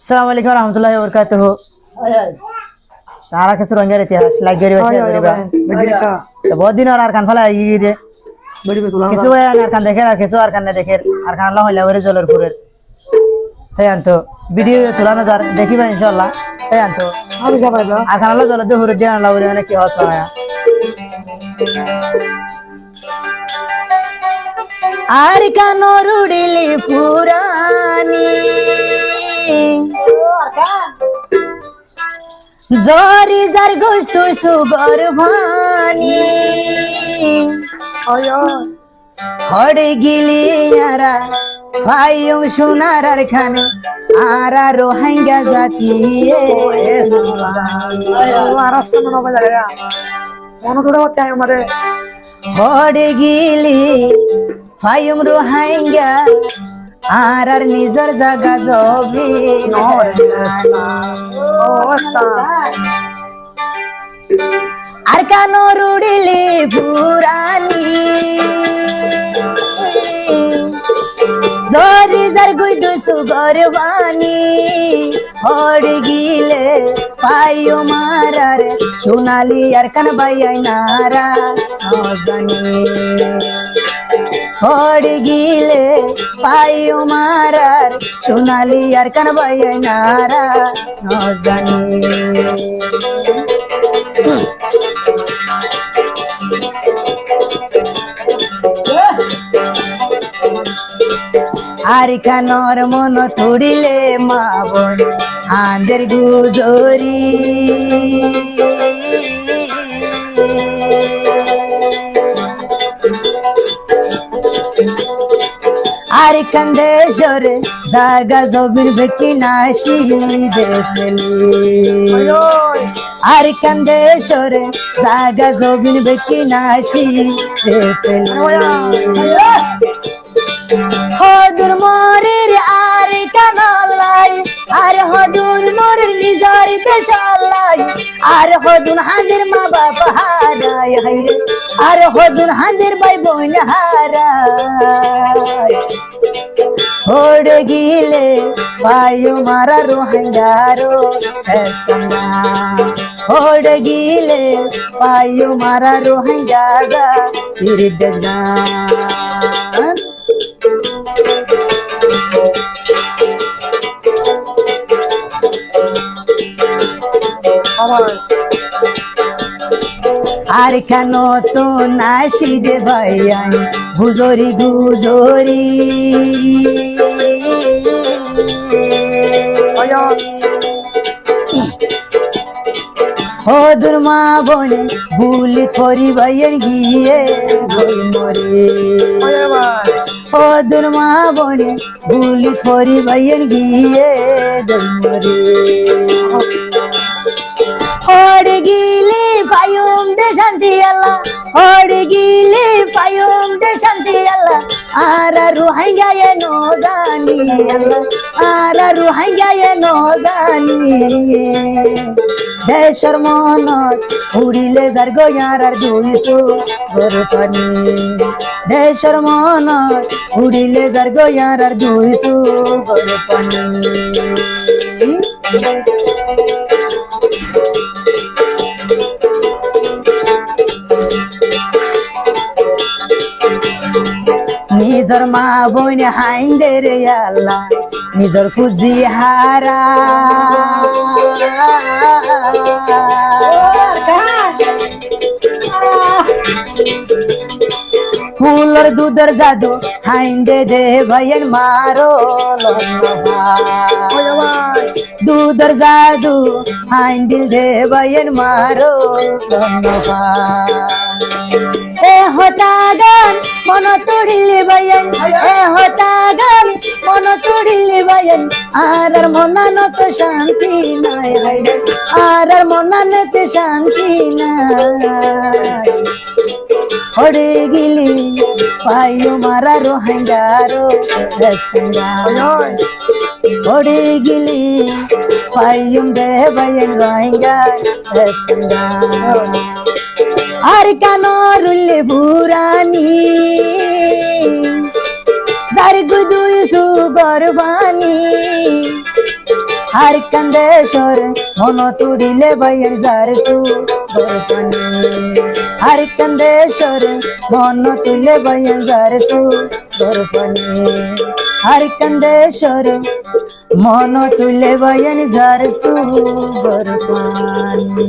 अस्सलाम वालेकुम रहमतुल्लाहि व बरकातहू। तारा के सुरंगे रहती है लाइक गरी बच्चे तो बहुत दिन और आरकान फला ये दे किसु है आरकान देखे और किसु आरकान ने देखे आरकान ला होला वरे जलर पुरे तयान तो वीडियो तुला नजर देखी बा इंशाल्लाह तयान तो আমি সবাই না आरकान ला जलर दे हुरे दिया ला वरे ने की हौसला है आरकान रुडिली पुरानी जोरी जार गोस्तु सुगर भानी আয়া हड़े गिली यारा फायम सुनार खाने आरा रोहिंग्या जाती রাস্তা মনে হবে জায়গা মনে ধরে হচ্ছে আমারে हड़े गिली फायम रोहिंग्या आरार निजर जागा जबी আর কান রুডিলি পুরানি জরি জার গুইদু সুগর বানি হড় গিলে পাইও মারার সোনালি আর কান বাইয়াই নারা জানি হড় গিলে পাইও মারার সোনালি আর কান বাইয়াই নারা জানি আরিখানর মন তুড়িলে মা বোন আন্দের গুজরি আরিখানদেশরে জাগা জবির বেকি নাশি দেখলি আরিখানদেশরে জাগা জবির বেকি নাশি দেখলি হদুর মরের আর কানালাই আর হদুর মরের নিজার দেশালাই আর হদুর হাঁদের মা বাপ হারাই হাইরে আর হদুর হাঁদের ভাই বোন হারাই হড়ে গিলে পায়ু মারা রোহিঙ্গারো হেস্তানা হড়ে গিলে পায়ু মারা রোহিঙ্গা গা তিরিদনা আর কেন তো নাসি দে ভাইয়া গুজরি গুজরি হদুর মা বনে ভুলি থরি ভাইয়ের গিয়ে মরে হদুর মা বনে ভুলি থরি ভাইয়ের গিয়ে মরে হড় গিলে পায়ুম দে শান্তি আল্লাহ হড় গিলে পায়ুম দে শান্তি আল্লাহ আর রোহিঙ্গা এ নো জানি আল্লাহ আর রোহিঙ্গা এ নো জানি দেশর মনত উড়িলে যার গয়ার আর দুইশো গরপানি দেশর মনত উড়িলে যার গয়ার আর দুইশো গরপানি নিজর মা বোন হাইন্দের আল্লাহ নিজর খুঁজি হারা ফুলর দুধর জাদু হাইন্দে দে ভাইয়ের মারো দুধর জাদু হাইন্দিল দে ভাইয়ের মারো এ হতা গান মন তুড়িলে ভাইয়েন এ হতা গান মন তুড়িলে ভাইয়েন আর মনানত শান্তি নাই আর মনানত শান্তি নাই হড়ে গিলি পায়ু মারা রোহিঙ্গারো হেস্তানা হড়ে গিলি পায়ুম দে ভাইয়েন রোহিঙ্গা হেস্তানা আর কানরুলে বুরানি যার গুদুই সুগরবানি হারি কান্দে সরে মন তুড়িলে বইয়ের যার সু গরপানি হারি কান্দে সরে মন তুলে বইয়ের যার সু গরপানি হারি কান্দে সরে মন তুলে বইয়ের যার সু গরপানি